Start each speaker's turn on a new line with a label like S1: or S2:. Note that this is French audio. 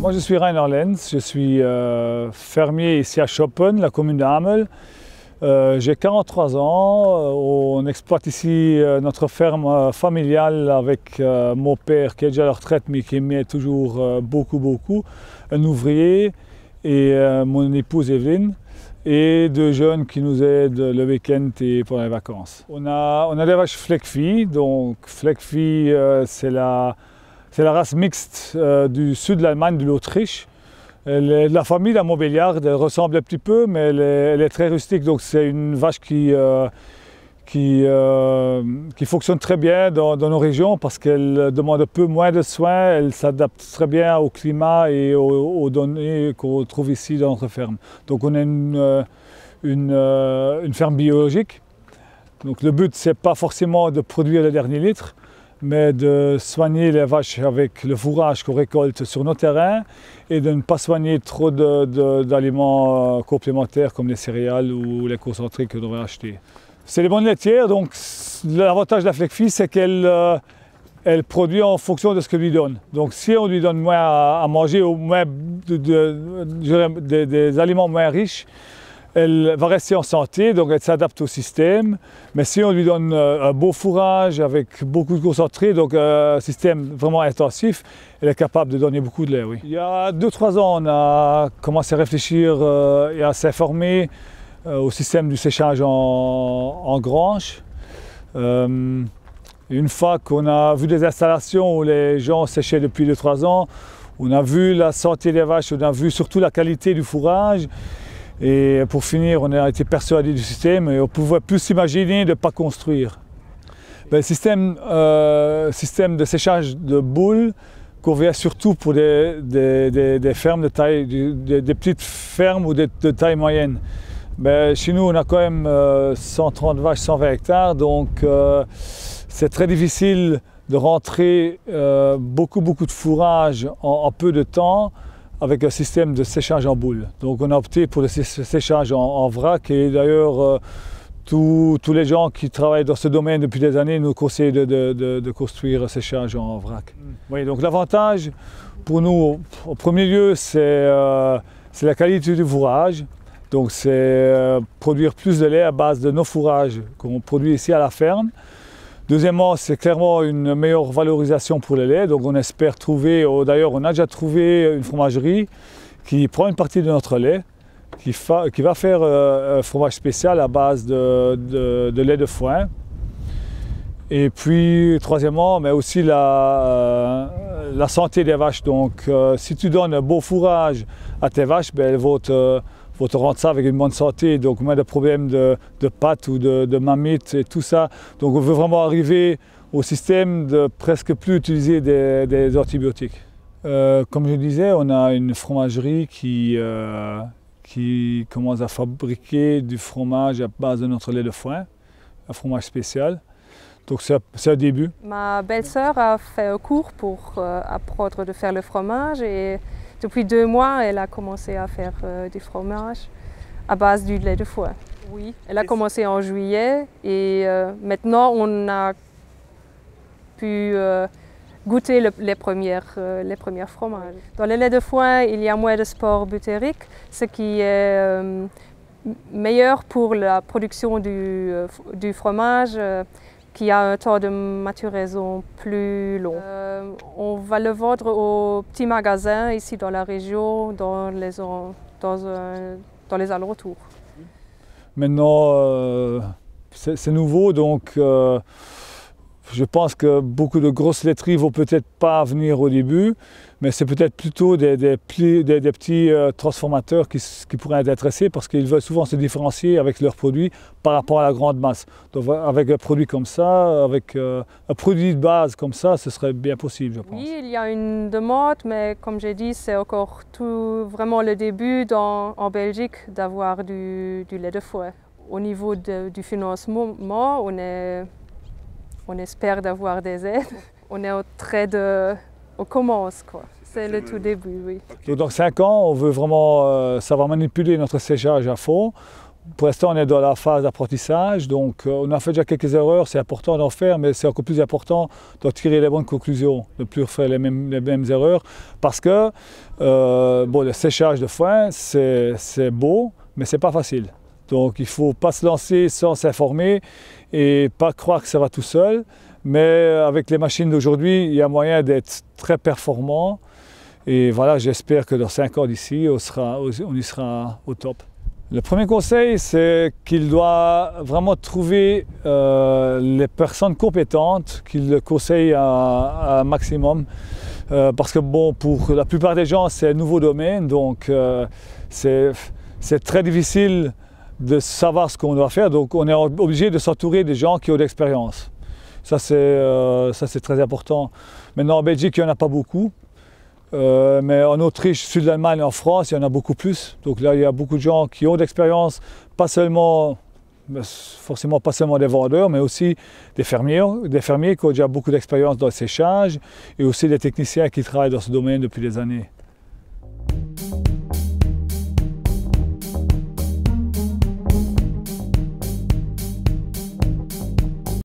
S1: Moi je suis Rainer Lenz, je suis fermier ici à Schoppen, la commune de Hamel. J'ai 43 ans, on exploite ici notre ferme familiale avec mon père qui est déjà à la retraite mais qui aimait toujours beaucoup, un ouvrier et mon épouse Evelyne et deux jeunes qui nous aident le week-end et pendant les vacances. On a des vaches Fleckvieh, donc Fleckvieh c'est la race mixte du sud de l'Allemagne, de l'Autriche. La famille, la Montbéliarde, elle ressemble un petit peu, mais elle est très rustique. Donc c'est une vache qui fonctionne très bien dans nos régions parce qu'elle demande un peu moins de soins. Elle s'adapte très bien au climat et aux données qu'on trouve ici dans notre ferme. Donc on a une ferme biologique. Donc le but, c'est pas forcément de produire le dernier litre, mais de soigner les vaches avec le fourrage qu'on récolte sur nos terrains et de ne pas soigner trop d'aliments complémentaires comme les céréales ou les concentrés que l'on va acheter. C'est les bonnes laitières, donc l'avantage de la Fleckvieh, c'est qu'elle produit en fonction de ce que lui donne. Donc si on lui donne moins à manger ou moins des aliments moins riches, elle va rester en santé, donc elle s'adapte au système. Mais si on lui donne un beau fourrage avec beaucoup de concentré, donc un système vraiment intensif, elle est capable de donner beaucoup de lait, oui. Il y a 2-3 ans, on a commencé à réfléchir et à s'informer au système du séchage en grange. Une fois qu'on a vu des installations où les gens séchaient depuis 2-3 ans, on a vu la santé des vaches, on a vu surtout la qualité du fourrage. Et pour finir, on a été persuadé du système et on ne pouvait plus s'imaginer de ne pas construire. Le système de séchage de boules convient surtout pour des fermes de taille, des petites fermes ou de taille moyenne. Mais chez nous, on a quand même 130 vaches, 120 hectares, donc c'est très difficile de rentrer beaucoup de fourrage en peu de temps avec un système de séchage en boule. Donc on a opté pour le séchage en vrac et d'ailleurs tous les gens qui travaillent dans ce domaine depuis des années nous conseillent de construire un séchage en vrac. Oui, donc l'avantage pour nous, au premier lieu, c'est la qualité du fourrage. Donc c'est produire plus de lait à base de nos fourrages qu'on produit ici à la ferme. Deuxièmement, c'est clairement une meilleure valorisation pour le lait. Donc on espère trouver, d'ailleurs on a déjà trouvé une fromagerie qui prend une partie de notre lait, qui va faire un fromage spécial à base de lait de foin. Et puis troisièmement, mais aussi la santé des vaches. Donc si tu donnes un beau fourrage à tes vaches, elles vont te rendre ça avec une bonne santé, donc moins de problèmes de pattes ou de mammites et tout ça. Donc on veut vraiment arriver au système de presque plus utiliser des antibiotiques. Comme je disais, on a une fromagerie qui commence à fabriquer du fromage à base de notre lait de foin, un fromage spécial. Donc c'est un début.
S2: Ma belle-sœur a fait un cours pour apprendre à faire le fromage et depuis 2 mois, elle a commencé à faire du fromage à base du lait de foin. Oui, elle a commencé en juillet et maintenant on a pu goûter les premiers fromages. Dans le lait de foin, il y a moins de spores butériques, ce qui est meilleur pour la production du fromage. Qui a un temps de maturation plus long. On va le vendre aux petits magasins ici dans la région, dans les alentours.
S1: Maintenant, c'est nouveau, donc je pense que beaucoup de grosses laiteries ne vont peut-être pas venir au début, mais c'est peut-être plutôt des petits transformateurs qui pourraient être intéressés parce qu'ils veulent souvent se différencier avec leurs produits par rapport à la grande masse. Donc avec un produit comme ça, avec un produit de base comme ça, ce serait bien possible, je pense.
S2: Oui, il y a une demande, mais comme j'ai dit, c'est encore vraiment le début en Belgique d'avoir du lait de foin. Au niveau du financement, on espère d'avoir des aides. On est on commence, quoi. C'est le tout début, oui.
S1: Donc dans 5 ans, on veut vraiment savoir manipuler notre séchage à fond. pour l'instant, on est dans la phase d'apprentissage, donc on a fait déjà quelques erreurs, c'est important d'en faire, mais c'est encore plus important de tirer les bonnes conclusions, de ne plus faire les mêmes erreurs, parce que bon, le séchage de foin, c'est beau, mais c'est pas facile. Donc il ne faut pas se lancer sans s'informer et pas croire que ça va tout seul, mais avec les machines d'aujourd'hui, il y a moyen d'être très performant. Et voilà, j'espère que dans 5 ans d'ici, on y sera au top. Le premier conseil, c'est qu'il doit vraiment trouver les personnes compétentes qui le conseillent à un maximum. Parce que bon, pour la plupart des gens, c'est un nouveau domaine, donc c'est très difficile de savoir ce qu'on doit faire. Donc on est obligé de s'entourer des gens qui ont de l'expérience. Ça, c'est très important. Maintenant, en Belgique, il n'y en a pas beaucoup. Mais en Autriche, sud de l'Allemagne, en France, il y en a beaucoup plus. Donc là, il y a beaucoup de gens qui ont d'expérience, forcément pas seulement des vendeurs, mais aussi des fermiers qui ont déjà beaucoup d'expérience dans le séchage et aussi des techniciens qui travaillent dans ce domaine depuis des années.